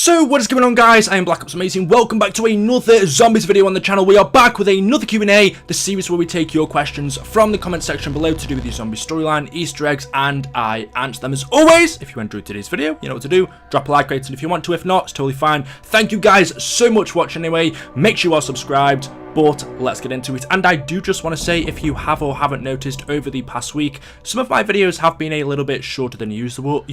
So what is going on, guys? I am Black Ops Amazing. Welcome back to another zombies video on the channel. We are back with another Q&A, the series where we take your questions from the comment section below to do with your zombie storyline, Easter eggs, and I answer them. As always, if you enjoyed today's video, you know what to do. Drop a like rating if you want to. If not, it's totally fine. Thank you guys so much for watching anyway. Make sure you are subscribed. But let's get into it. And I do just want to say, if you have or haven't noticed over the past week, some of my videos have been a little bit shorter than usual.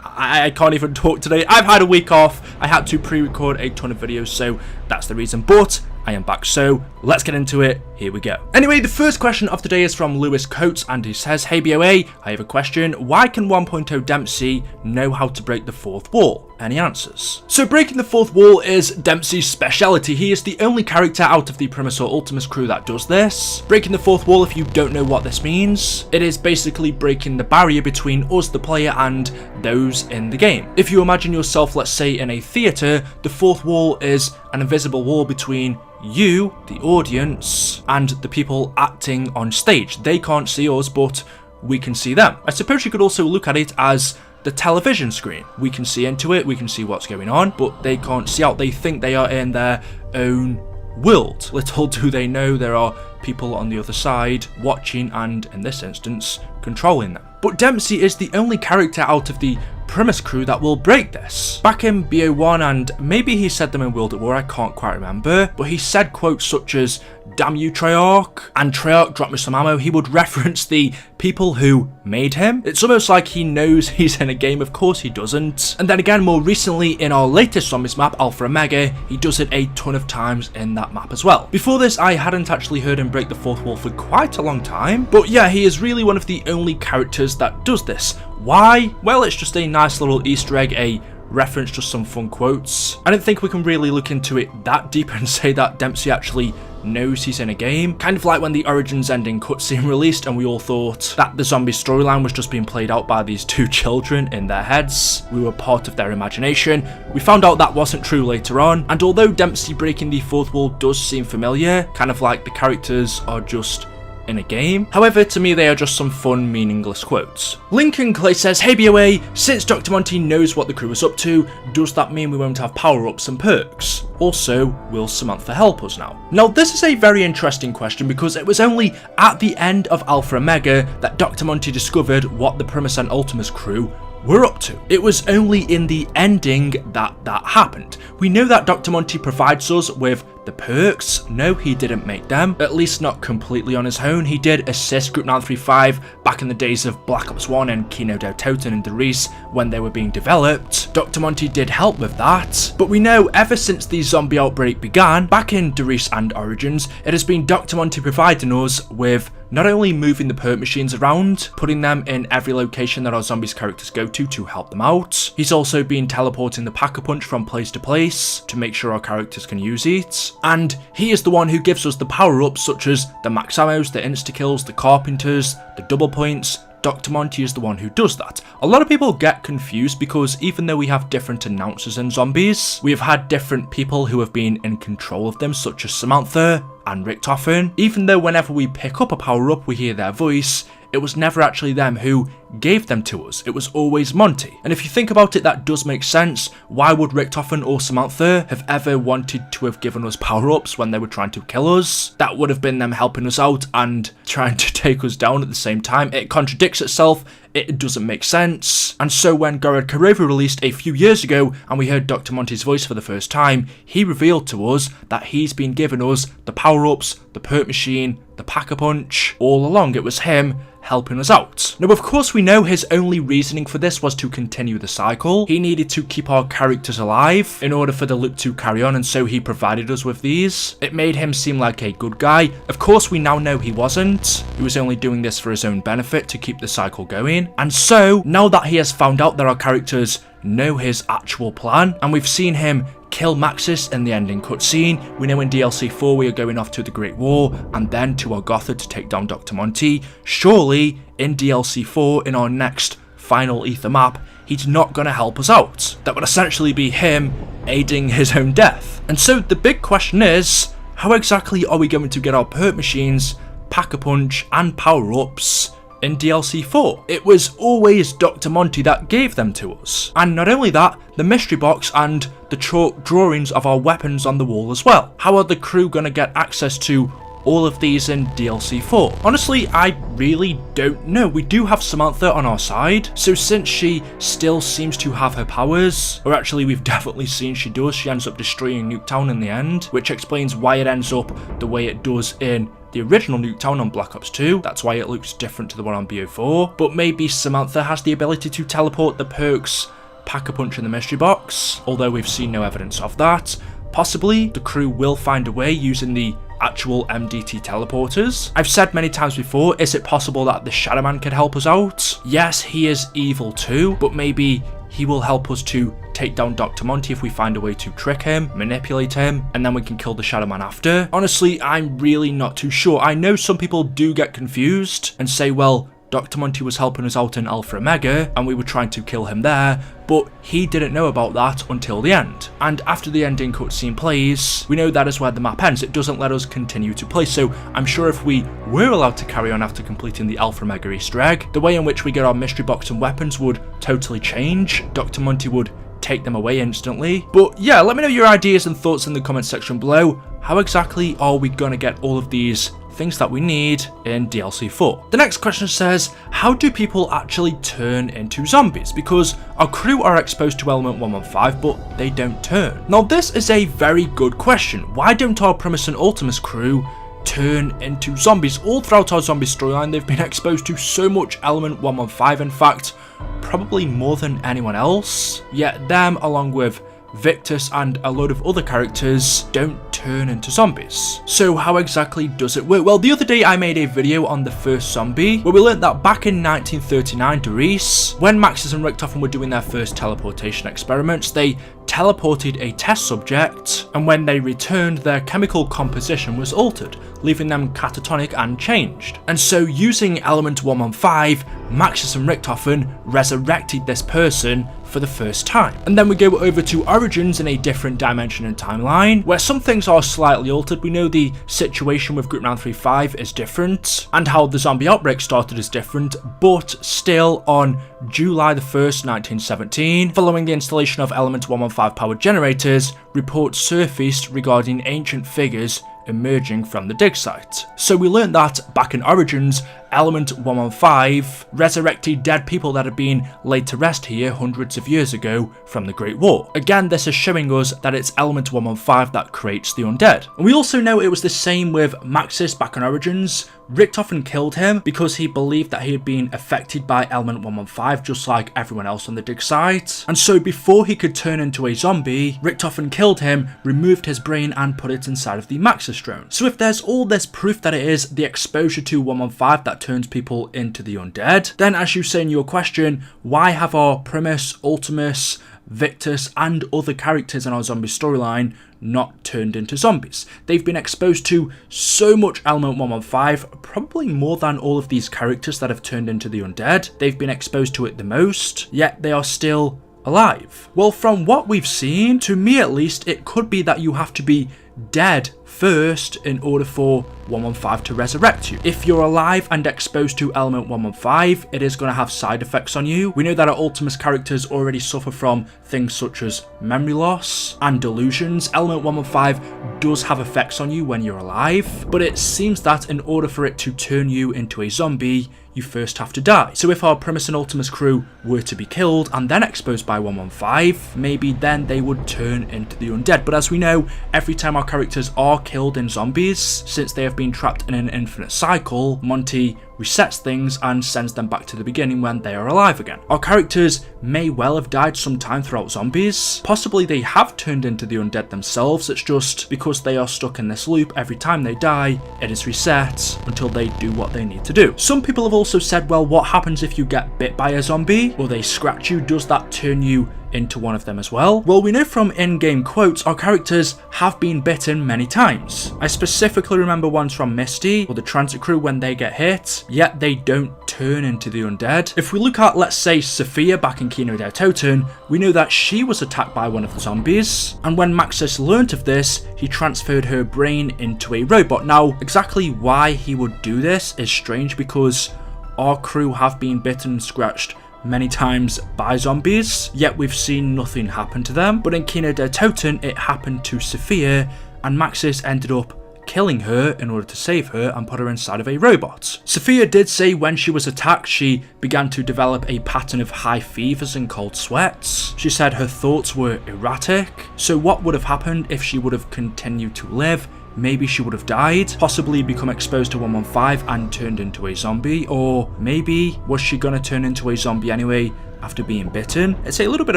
I can't even talk today. I've had a week off. I had to pre-record a ton of videos, so that's the reason. But I am back, so let's get into it. Here we go. Anyway, the first question of the day is from Lewis Coates, and he says, "Hey BOA, I have a question. Why can 1.0 Dempsey know how to break the fourth wall?" Any answers? So breaking the fourth wall is Dempsey's speciality. He is the only character out of the PRIMIS or Ultimus crew that does this. Breaking the fourth wall, if you don't know what this means, it is basically breaking the barrier between us, the player, and those in the game. If you imagine yourself, let's say, in a theatre, the fourth wall is an invisible wall between you, the audience, and the people acting on stage. They can't see us, but we can see them. I suppose you could also look at it as the television screen. We can see into it, we can see what's going on, but they can't see out. They think they are in their own world. Little do they know there are people on the other side watching and, in this instance, controlling them. But Dempsey is the only character out of the PRIMIS crew that will break this. Back in BO1, and maybe he said them in World at War, I can't quite remember, but he said quotes such as, "Damn you, Treyarch," and "Treyarch, drop me some ammo." He would reference the people who made him. It's almost like he knows he's in a game. Of course he doesn't. And then again, more recently, in our latest zombies map, Alpha Omega, he does it a ton of times in that map as well. Before this, I hadn't actually heard him break the fourth wall for quite a long time, but yeah, he is really one of the only characters that does this. Why? Well, it's just a nice little Easter egg, a reference to some fun quotes. I don't think we can really look into it that deep and say that Dempsey actually knows he's in a game. Kind of like when the Origins ending cutscene released and we all thought that the zombie storyline was just being played out by these two children in their heads. We were part of their imagination. We found out that wasn't true later on, and although Dempsey breaking the fourth wall does seem familiar, kind of like the characters are just in a game, however, to me they are just some fun, meaningless quotes. Lincoln Clay says, "Hey BOA, since Dr. Monty knows what the crew is up to, does that mean we won't have power-ups and perks? Also, will Samantha help us now?" Now, this is a very interesting question because it was only at the end of Alpha Omega that Dr. Monty discovered what the PRIMIS and Ultimus crew were up to. It was only in the ending that happened. We know that Dr. Monty provides us with the perks. No, he didn't make them, at least not completely on his own. He did assist Group 935 back in the days of Black Ops 1 and Kino del Toten and Derice when they were being developed. Dr. Monty did help with that, but we know ever since the zombie outbreak began, back in Derice and Origins, it has been Dr. Monty providing us with not only moving the perk machines around, putting them in every location that our zombies characters go to help them out. He's also been teleporting the Pack-a-Punch from place to place to make sure our characters can use it. And he is the one who gives us the power-ups such as the max ammos, the insta-kills, the carpenters, the double points. Dr. Monty is the one who does that. A lot of people get confused because even though we have different announcers in zombies, we have had different people who have been in control of them, such as Samantha and Richtofen. Even though whenever we pick up a power-up we hear their voice, it was never actually them who gave them to us. It was always Monty. And if you think about it, that does make sense. Why would Richtofen or Samantha have ever wanted to have given us power-ups when they were trying to kill us? That would have been them helping us out and trying to take us down at the same time. It contradicts itself. It doesn't make sense. And so when Gorod Karova released a few years ago and we heard Dr. Monty's voice for the first time, he revealed to us that he's been giving us the power-ups, the perk machine, the Pack-a-Punch. All along it was him helping us out. Now, of course, we know his only reasoning for this was to continue the cycle. He needed to keep our characters alive in order for the loop to carry on, and so he provided us with these. It made him seem like a good guy. Of course, we now know he wasn't. He was only doing this for his own benefit to keep the cycle going. And so, now that he has found out that our characters know his actual plan, and we've seen him kill Maxis in the ending cutscene, we know in DLC 4 we are going off to the Great War and then to Argotha to take down Dr. Monty. Surely in DLC 4, in our next final Ether map, he's not going to help us out. That would essentially be him aiding his own death. And so the big question is, how exactly are we going to get our perk machines, Pack-a-Punch and power-ups in DLC 4. It was always Dr. Monty that gave them to us. And not only that, the mystery box and the chalk drawings of our weapons on the wall as well. How are the crew gonna get access to all of these in DLC 4? Honestly, I really don't know. We do have Samantha on our side, so since she still seems to have her powers, or actually we've definitely seen she does, she ends up destroying Nuketown in the end, which explains why it ends up the way it does in the original Nuketown on Black Ops 2, that's why it looks different to the one on BO4, but maybe Samantha has the ability to teleport the perks Pack-a-Punch in the mystery box, although we've seen no evidence of that. Possibly, the crew will find a way using the actual MDT teleporters. I've said many times before, is it possible that the Shadow Man could help us out? Yes, he is evil too, but maybe he will help us to take down Dr. Monty if we find a way to trick him, manipulate him, and then we can kill the Shadow Man after. Honestly, I'm really not too sure. I know some people do get confused and say, well, Dr. Monty was helping us out in Alpha Omega, and we were trying to kill him there, but he didn't know about that until the end. And after the ending cutscene plays, we know that is where the map ends. It doesn't let us continue to play, so I'm sure if we were allowed to carry on after completing the Alpha Omega Easter egg, the way in which we get our mystery box and weapons would totally change. Dr. Monty would take them away instantly. But yeah, let me know your ideas and thoughts in the comment section below. How exactly are we gonna get all of these things that we need in DLC 4? The next question says, how do people actually turn into zombies? Because our crew are exposed to element 115, but they don't turn. Now this is a very good question. Why don't our PRIMIS and Ultimus crew turn into zombies? All throughout our zombie storyline, they've been exposed to so much element 115, in fact, probably more than anyone else. Yet them, along with Victus and a load of other characters, don't turn into zombies. So how exactly does it work? Well, the other day I made a video on the first zombie where we learned that back in 1939, Doris, when Maxis and Richtofen were doing their first teleportation experiments, they teleported a test subject, and when they returned, their chemical composition was altered, leaving them catatonic and changed. And so using element 115, Maxis and Richtofen resurrected this person for the first time. And then we go over to Origins in a different dimension and timeline, where some things are slightly altered. We know the situation with Group 935 is different, and how the zombie outbreak started is different, but still on July the 1st, 1917, following the installation of element 115 powered generators, reports surfaced regarding ancient figures emerging from the dig site. So we learned that back in Origins, element 115 resurrected dead people that had been laid to rest here hundreds of years ago from the Great War. Again, this is showing us that it's element 115 that creates the undead. And we also know it was the same with Maxis back in Origins. Richtofen killed him because he believed that he had been affected by element 115 just like everyone else on the dig site. And so before he could turn into a zombie, Richtofen killed him, removed his brain and put it inside of the Maxis drone. So if there's all this proof that it is the exposure to 115 that turns people into the undead, then as you say in your question, why have our PRIMIS, Ultimus, Victus and other characters in our zombie storyline not turned into zombies? They've been exposed to so much element 115, probably more than all of these characters that have turned into the undead. They've been exposed to it the most, yet they are still alive. Well, from what we've seen, to me at least, it could be that you have to be dead first in order for 115 to resurrect you. If you're alive and exposed to element 115, it is going to have side effects on you. We know that our Ultimus characters already suffer from things such as memory loss and delusions. Element 115 does have effects on you when you're alive, but it seems that in order for it to turn you into a zombie, you first have to die. So if our PRIMIS and Ultimus crew were to be killed and then exposed by 115, maybe then they would turn into the undead. But as we know, every time our characters are killed in zombies, since they have been trapped in an infinite cycle, Monty resets things and sends them back to the beginning when they are alive again. Our characters may well have died sometime throughout zombies. Possibly they have turned into the undead themselves. It's just because they are stuck in this loop, every time they die, it is reset until they do what they need to do. Some people have also said, well, what happens if you get bit by a zombie or they scratch you? Does that turn you into one of them as well? Well, we know from in-game quotes our characters have been bitten many times. I specifically remember ones from Misty or the transit crew when they get hit, yet they don't turn into the undead. If we look at, let's say, Sophia back in Kino der Toten, we know that she was attacked by one of the zombies, and when Maxis learnt of this, he transferred her brain into a robot. Now, exactly why he would do this is strange because our crew have been bitten and scratched many times by zombies, yet we've seen nothing happen to them. But in Kino der Toten, it happened to Sophia, and Maxis ended up killing her in order to save her and put her inside of a robot. Sophia did say when she was attacked, she began to develop a pattern of high fevers and cold sweats. She said her thoughts were erratic. So what would have happened if she would have continued to live? Maybe she would have died, possibly become exposed to 115 and turned into a zombie, or maybe was she gonna turn into a zombie anyway after being bitten? It's a little bit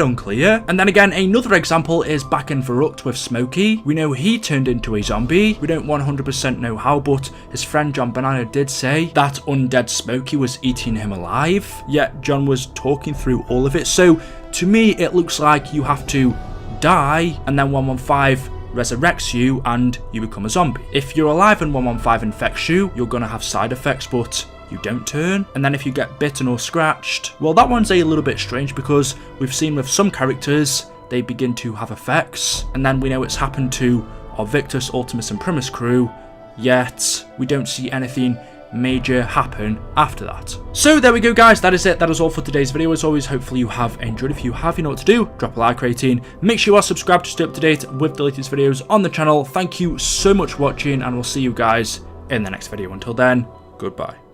unclear. And then again, another example is back in Verrucht with Smokey. We know he turned into a zombie. We don't 100% know how, but his friend John Banana did say that undead Smokey was eating him alive, yet John was talking through all of it. So to me, it looks like you have to die and then 115 resurrects you and you become a zombie. If you're alive and 115 infects you, you're gonna have side effects, but you don't turn. And then if you get bitten or scratched, well, that one's a little bit strange because we've seen with some characters they begin to have effects, and then we know it's happened to our Victus, Ultimus and Primus crew, yet we don't see anything major happen after that. So there we go, guys, that is it. That is all for today's video. As always, hopefully you have enjoyed. If you have, you know what to do. Drop a like rating, make sure you are subscribed to stay up to date with the latest videos on the channel. Thank you so much for watching, and we'll see you guys in the next video. Until then, goodbye.